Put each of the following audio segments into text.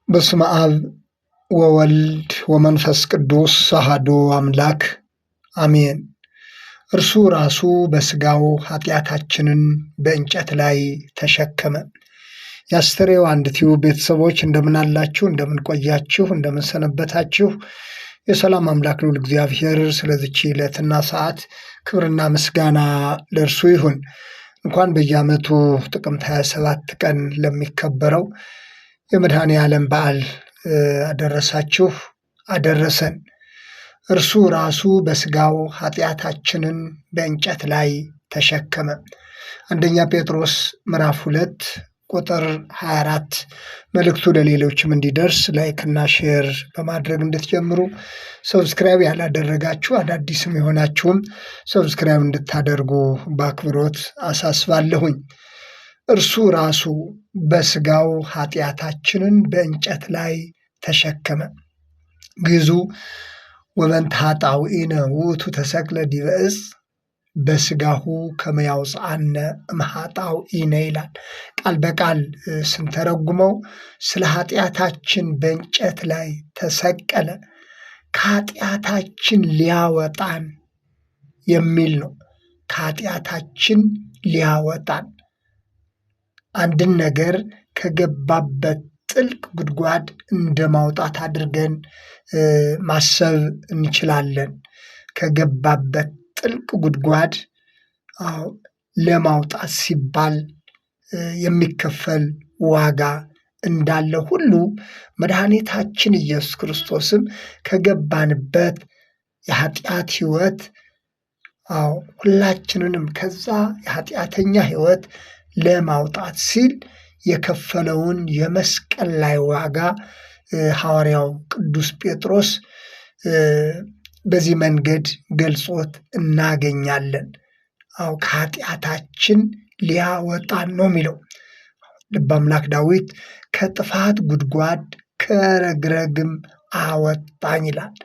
በስመ አብ ወወልድ ወመንፈስ ቅዱስ አሐዱ አምላክ አሜን። እርሱ ራሱ በሥጋው ኃጢአታችንን በእንጨት ላይ ተሸከመ። የአስተርእዮ አንድ ቲዩብ ቤተሰቦች እንደምን አላችሁ? እንደምን ቆያችሁ? እንደምን ሰነበታችሁ? የሰላም አምላክ ልዑል እግዚአብሔር ስለዚች ዕለትና ሰዓት ክብርና ምስጋና ለእርሱ ይሁን። እንኳን በየዓመቱ ጥቅምት 27 ቀን ለሚከበረው የመድኃኔ ዓለም በዓል አደረሳችሁ አደረሰን። እርሱ ራሱ በሥጋው ኃጢአታችንን በእንጨት ላይ ተሸከመ። አንደኛ ጴጥሮስ ምዕራፍ 2 ቁጥር 24። መልእክቱ ለሌሎችም እንዲደርስ ላይክና ሼር በማድረግ እንድትጀምሩ፣ ሰብስክራይብ ያላደረጋችሁ አዳዲስም የሆናችሁም ሰብስክራይብ እንድታደርጉ በአክብሮት አሳስባለሁኝ። እርሱ ራሱ በሥጋው ኃጢአታችንን በእንጨት ላይ ተሸከመ። ግዕዙ ወበእንተ ኃጣውኢነ ውእቱ ተሰቅለ ዲበ ዕፅ በሥጋሁ ከመ ያውፅአነ እምኃጣውኢነ ይላል። ቃል በቃል ስንተረጉመው ስለ ኃጢአታችን በእንጨት ላይ ተሰቀለ፣ ከኃጢአታችን ሊያወጣን የሚል ነው። ከኃጢአታችን ሊያወጣን አንድን ነገር ከገባበት ጥልቅ ጉድጓድ እንደ ማውጣት አድርገን ማሰብ እንችላለን። ከገባበት ጥልቅ ጉድጓድ ለማውጣት ሲባል የሚከፈል ዋጋ እንዳለ ሁሉ መድኃኒታችን ኢየሱስ ክርስቶስም ከገባንበት የኃጢአት ሕይወት ሁላችንንም ከዛ የኃጢአተኛ ሕይወት ለማውጣት ሲል የከፈለውን የመስቀል ላይ ዋጋ ሐዋርያው ቅዱስ ጴጥሮስ በዚህ መንገድ ገልጾት እናገኛለን። ከኃጢአታችን ሊያወጣን ነው የሚለው። ልበ አምላክ ዳዊት ከጥፋት ጉድጓድ ከረግረግም አወጣኝ ይላል።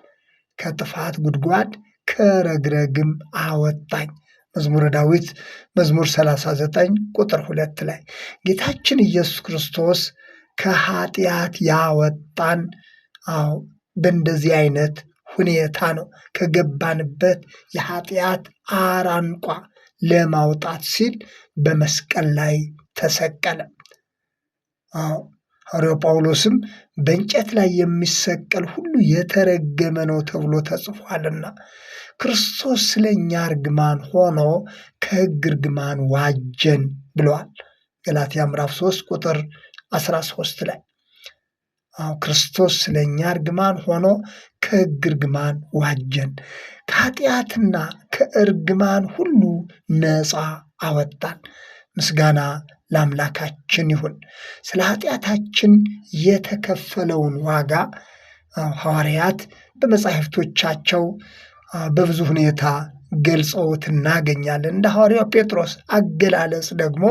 ከጥፋት ጉድጓድ ከረግረግም አወጣኝ። መዝሙረ ዳዊት መዝሙር 39 ቁጥር 2 ላይ ጌታችን ኢየሱስ ክርስቶስ ከኃጢአት ያወጣን በእንደዚህ አይነት ሁኔታ ነው። ከገባንበት የኃጢአት አራንቋ ለማውጣት ሲል በመስቀል ላይ ተሰቀለ። ሐዋርያው ጳውሎስም በእንጨት ላይ የሚሰቀል ሁሉ የተረገመ ነው ተብሎ ተጽፏልና ክርስቶስ ስለ እኛ እርግማን ሆኖ ከሕግ እርግማን ዋጀን ብለዋል። ገላትያ ምዕራፍ 3 ቁጥር 13 ላይ ክርስቶስ ስለ እኛ እርግማን ሆኖ ከሕግ እርግማን ዋጀን፣ ከኃጢአትና ከእርግማን ሁሉ ነፃ አወጣን። ምስጋና ለአምላካችን ይሁን። ስለ ኃጢአታችን የተከፈለውን ዋጋ ሐዋርያት በመጻሕፍቶቻቸው በብዙ ሁኔታ ገልጸውት እናገኛለን። እንደ ሐዋርያው ጴጥሮስ አገላለጽ ደግሞ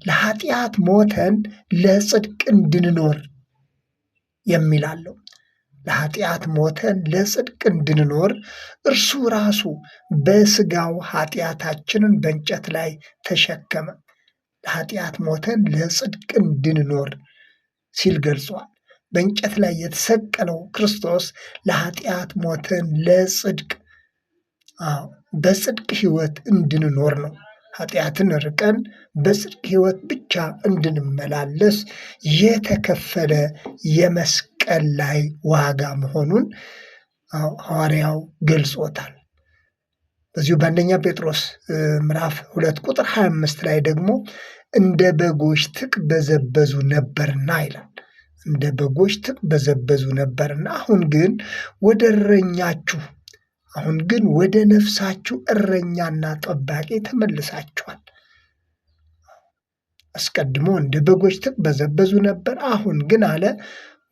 ለኃጢአት ሞተን ለጽድቅ እንድንኖር የሚላለው። ለኃጢአት ሞተን ለጽድቅ እንድንኖር እርሱ ራሱ በሥጋው ኃጢአታችንን በእንጨት ላይ ተሸከመ። ለኃጢአት ሞተን ለጽድቅ እንድንኖር ሲል ገልጿል። በእንጨት ላይ የተሰቀለው ክርስቶስ ለኃጢአት ሞተን ለጽድቅ በጽድቅ ሕይወት እንድንኖር ነው። ኃጢአትን ርቀን በጽድቅ ሕይወት ብቻ እንድንመላለስ የተከፈለ የመስቀል ላይ ዋጋ መሆኑን ሐዋርያው ገልጾታል። በዚሁ በአንደኛ ጴጥሮስ ምዕራፍ 2 ቁጥር 25 ላይ ደግሞ እንደ በጎች ትቅበዘበዙ ነበርና ይላል። እንደ በጎች ትቅበዘበዙ ነበርና አሁን ግን ወደ ነፍሳችሁ እረኛና ጠባቂ ተመልሳችኋል። አስቀድሞ እንደ በጎች ትቅበዘበዙ ነበር፣ አሁን ግን አለ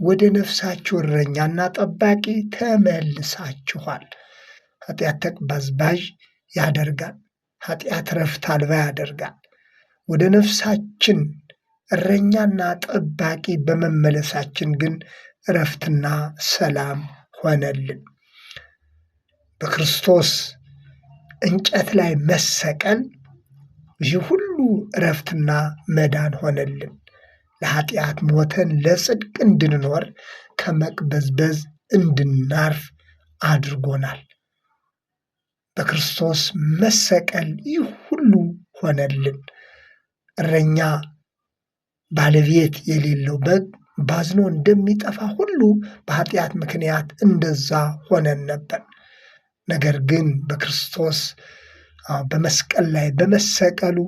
ወደ ነፍሳችሁ እረኛና ጠባቂ ተመልሳችኋል። ኃጢአት ተቅበዝባዥ ያደርጋል። ኃጢአት ረፍት አልባ ያደርጋል። ወደ ነፍሳችን እረኛና ጠባቂ በመመለሳችን ግን እረፍትና ሰላም ሆነልን። በክርስቶስ እንጨት ላይ መሰቀል ይህ ሁሉ እረፍትና መዳን ሆነልን። ለኃጢአት ሞተን ለጽድቅ እንድንኖር ከመቅበዝበዝ እንድናርፍ አድርጎናል። በክርስቶስ መሰቀል ይህ ሁሉ ሆነልን። እረኛ ባለቤት የሌለው በግ ባዝኖ እንደሚጠፋ ሁሉ በኃጢአት ምክንያት እንደዛ ሆነን ነበር። ነገር ግን በክርስቶስ በመስቀል ላይ በመሰቀሉ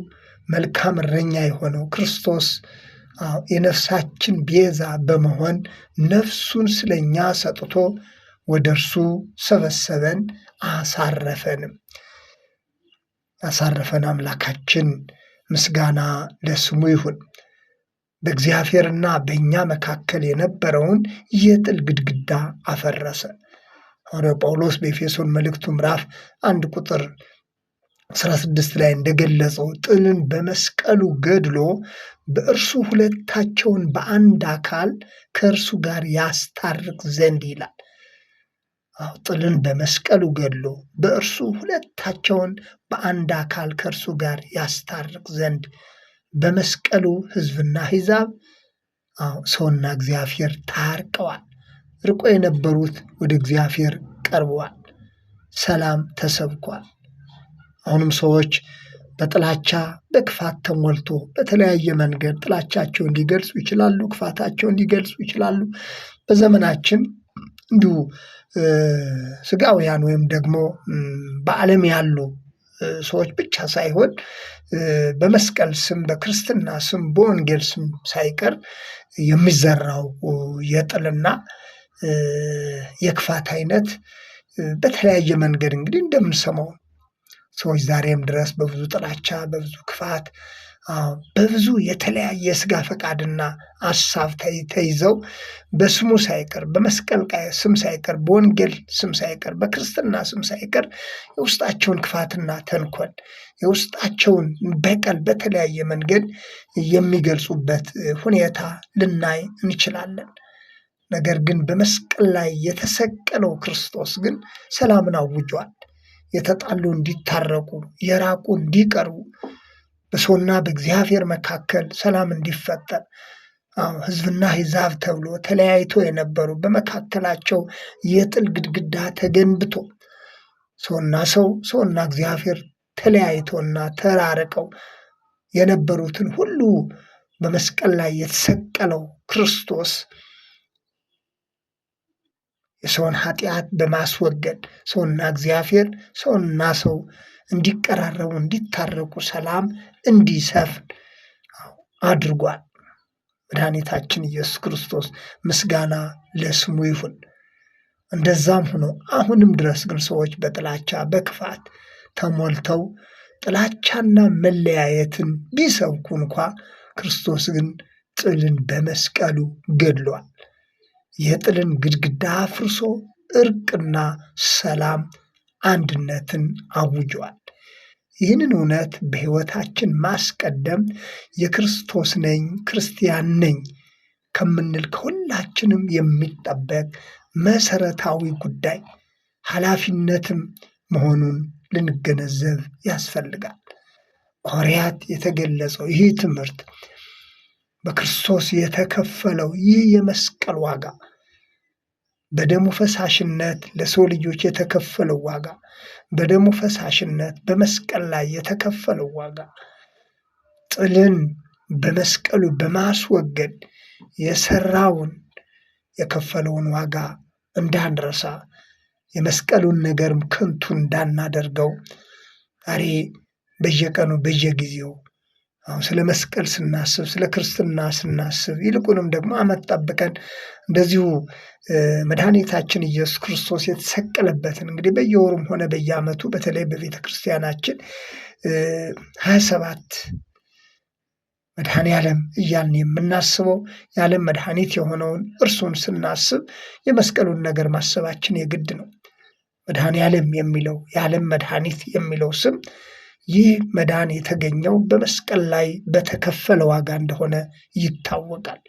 መልካም እረኛ የሆነው ክርስቶስ የነፍሳችን ቤዛ በመሆን ነፍሱን ስለኛ ሰጥቶ ወደ እርሱ ሰበሰበን፣ አሳረፈን። አምላካችን ምስጋና ለስሙ ይሁን። በእግዚአብሔርና በእኛ መካከል የነበረውን የጥል ግድግዳ አፈረሰ። ሐዋርያው ጳውሎስ በኤፌሶን መልእክቱ ምዕራፍ 1 ቁጥር 16 ላይ እንደገለጸው ጥልን በመስቀሉ ገድሎ በእርሱ ሁለታቸውን በአንድ አካል ከእርሱ ጋር ያስታርቅ ዘንድ ይላል። ጥልን በመስቀሉ ገድሎ በእርሱ ሁለታቸውን በአንድ አካል ከእርሱ ጋር ያስታርቅ ዘንድ በመስቀሉ ሕዝብና አሕዛብ ሰውና እግዚአብሔር ታርቀዋል። ርቆ የነበሩት ወደ እግዚአብሔር ቀርበዋል። ሰላም ተሰብኳል። አሁንም ሰዎች በጥላቻ በክፋት ተሞልቶ በተለያየ መንገድ ጥላቻቸውን ሊገልጹ ይችላሉ፣ ክፋታቸውን ሊገልጹ ይችላሉ። በዘመናችን እንዲሁ ስጋውያን ወይም ደግሞ በዓለም ያሉ ሰዎች ብቻ ሳይሆን በመስቀል ስም፣ በክርስትና ስም፣ በወንጌል ስም ሳይቀር የሚዘራው የጥልና የክፋት አይነት በተለያየ መንገድ እንግዲህ እንደምንሰማው ሰዎች ዛሬም ድረስ በብዙ ጥላቻ፣ በብዙ ክፋት፣ በብዙ የተለያየ ስጋ ፈቃድና ሐሳብ ተይዘው በስሙ ሳይቀር በመስቀል ስም ሳይቀር በወንጌል ስም ሳይቀር በክርስትና ስም ሳይቀር የውስጣቸውን ክፋትና ተንኮል የውስጣቸውን በቀል በተለያየ መንገድ የሚገልጹበት ሁኔታ ልናይ እንችላለን። ነገር ግን በመስቀል ላይ የተሰቀለው ክርስቶስ ግን ሰላምን አውጇል። የተጣሉ እንዲታረቁ፣ የራቁ እንዲቀርቡ፣ በሰውና በእግዚአብሔር መካከል ሰላም እንዲፈጠር፣ ሕዝብና አሕዛብ ተብሎ ተለያይቶ የነበሩ በመካከላቸው የጥል ግድግዳ ተገንብቶ ሰውና እግዚአብሔር ተለያይቶና ተራርቀው የነበሩትን ሁሉ በመስቀል ላይ የተሰቀለው ክርስቶስ የሰውን ኃጢአት በማስወገድ ሰውና እግዚአብሔር ሰውና ሰው እንዲቀራረቡ፣ እንዲታረቁ፣ ሰላም እንዲሰፍን አድርጓል። መድኃኒታችን ኢየሱስ ክርስቶስ ምስጋና ለስሙ ይሁን። እንደዛም ሆኖ አሁንም ድረስ ግን ሰዎች በጥላቻ በክፋት ተሞልተው ጥላቻና መለያየትን ቢሰብኩ እንኳ ክርስቶስ ግን ጥልን በመስቀሉ ገድሏል። የጥልን ግድግዳ አፍርሶ እርቅና ሰላም አንድነትን አውጇል። ይህንን እውነት በሕይወታችን ማስቀደም የክርስቶስ ነኝ ክርስቲያን ነኝ ከምንል ከሁላችንም የሚጠበቅ መሰረታዊ ጉዳይ ኃላፊነትም መሆኑን ልንገነዘብ ያስፈልጋል። ሐዋርያት የተገለጸው ይህ ትምህርት በክርስቶስ የተከፈለው ይህ የመስቀል ዋጋ በደሙ ፈሳሽነት ለሰው ልጆች የተከፈለው ዋጋ በደሙ ፈሳሽነት በመስቀል ላይ የተከፈለው ዋጋ ጥልን በመስቀሉ በማስወገድ የከፈለውን ዋጋ እንዳንረሳ የመስቀሉን ነገርም ከንቱ እንዳናደርገው ዛሬ በየቀኑ በየጊዜው ስለ መስቀል ስናስብ ስለ ክርስትና ስናስብ ይልቁንም ደግሞ ዓመት ጠብቀን እንደዚሁ መድኃኒታችን ኢየሱስ ክርስቶስ የተሰቀለበትን እንግዲህ በየወሩም ሆነ በየዓመቱ በተለይ በቤተ ክርስቲያናችን 27 መድኃኔ ዓለም እያልን የምናስበው የዓለም መድኃኒት የሆነውን እርሱን ስናስብ የመስቀሉን ነገር ማሰባችን የግድ ነው። መድኃኔ ዓለም የሚለው የዓለም መድኃኒት የሚለው ስም ይህ መዳን የተገኘው በመስቀል ላይ በተከፈለ ዋጋ እንደሆነ ይታወቃል።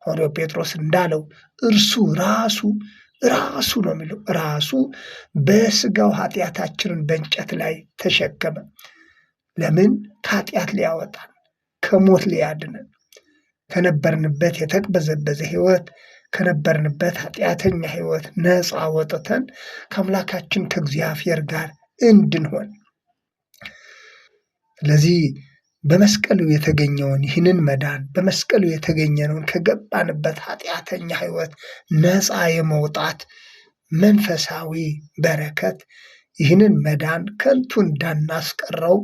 ሐዋርያው ጴጥሮስ እንዳለው እርሱ ራሱ ነው የሚለው ራሱ በስጋው ኃጢአታችንን በእንጨት ላይ ተሸከመ። ለምን? ከኃጢአት ሊያወጣን ከሞት ሊያድነን ከነበርንበት የተቅበዘበዘ ሕይወት ከነበርንበት ኃጢአተኛ ሕይወት ነፃ ወጥተን ከአምላካችን ከእግዚአብሔር ጋር እንድንሆን ስለዚህ በመስቀሉ የተገኘውን ይህንን መዳን በመስቀሉ የተገኘነውን ከገባንበት ኃጢአተኛ ሕይወት ነፃ የመውጣት መንፈሳዊ በረከት ይህንን መዳን ከንቱ እንዳናስቀረው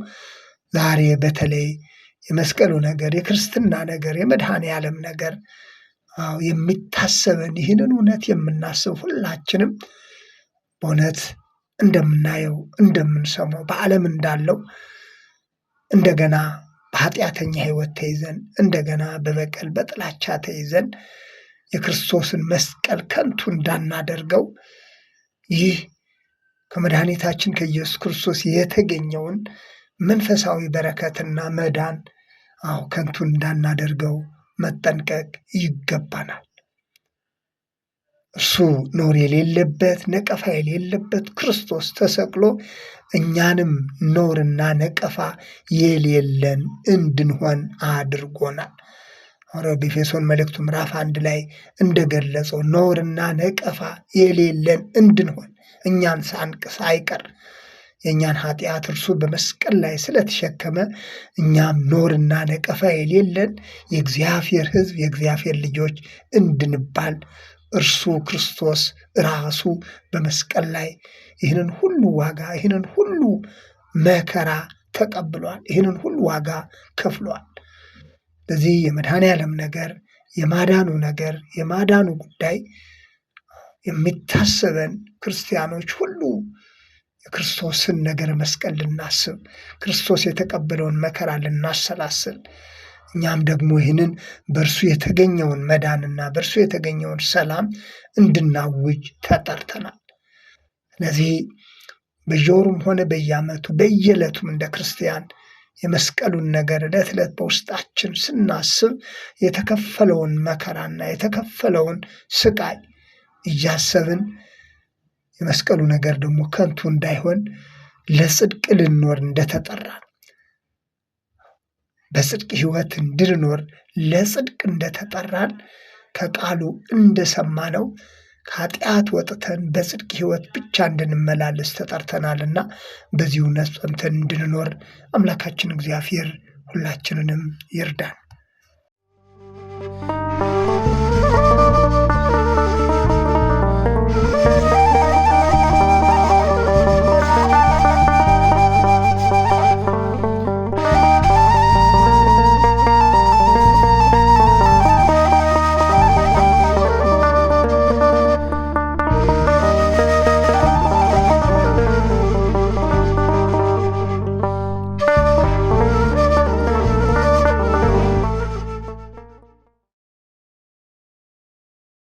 ዛሬ በተለይ የመስቀሉ ነገር የክርስትና ነገር የመድኃኔ ዓለም ነገር የሚታሰበን ይህንን እውነት የምናስብ ሁላችንም በእውነት እንደምናየው እንደምንሰማው በዓለም እንዳለው እንደገና በኃጢአተኛ ሕይወት ተይዘን እንደገና በበቀል በጥላቻ ተይዘን የክርስቶስን መስቀል ከንቱ እንዳናደርገው ይህ ከመድኃኒታችን ከኢየሱስ ክርስቶስ የተገኘውን መንፈሳዊ በረከትና መዳን ከንቱ እንዳናደርገው መጠንቀቅ ይገባናል። እርሱ ነውር የሌለበት ነቀፋ የሌለበት ክርስቶስ ተሰቅሎ እኛንም ነውርና ነቀፋ የሌለን እንድንሆን አድርጎናል። ሐዋርያው በኤፌሶን መልእክቱ ምዕራፍ 1 ላይ እንደገለጸው ነውርና ነቀፋ የሌለን እንድንሆን እኛን ሳይቀር የእኛን ኃጢአት እርሱ በመስቀል ላይ ስለተሸከመ እኛም ነውርና ነቀፋ የሌለን የእግዚአብሔር ሕዝብ የእግዚአብሔር ልጆች እንድንባል እርሱ ክርስቶስ ራሱ በመስቀል ላይ ይህንን ሁሉ ዋጋ ይህንን ሁሉ መከራ ተቀብሏል። ይህንን ሁሉ ዋጋ ከፍሏል። ለዚህ የመድኃኔ ዓለም ነገር የማዳኑ ነገር የማዳኑ ጉዳይ የሚታሰበን ክርስቲያኖች ሁሉ የክርስቶስን ነገር መስቀል ልናስብ ክርስቶስ የተቀበለውን መከራ ልናሰላስል እኛም ደግሞ ይህንን በእርሱ የተገኘውን መዳንና በእርሱ የተገኘውን ሰላም እንድናውጅ ተጠርተናል። ስለዚህ በየወሩም ሆነ በየዓመቱ በየዕለቱም እንደ ክርስቲያን የመስቀሉን ነገር ዕለት ዕለት በውስጣችን ስናስብ የተከፈለውን መከራና የተከፈለውን ስቃይ እያሰብን የመስቀሉ ነገር ደግሞ ከንቱ እንዳይሆን ለጽድቅ ልንኖር እንደተጠራን በጽድቅ ሕይወት እንድንኖር ለጽድቅ እንደተጠራን ከቃሉ እንደሰማነው ከኃጢአት ወጥተን በጽድቅ ሕይወት ብቻ እንድንመላለስ ተጠርተናልና በዚህ እውነት ጸንተን እንድንኖር አምላካችን እግዚአብሔር ሁላችንንም ይርዳን።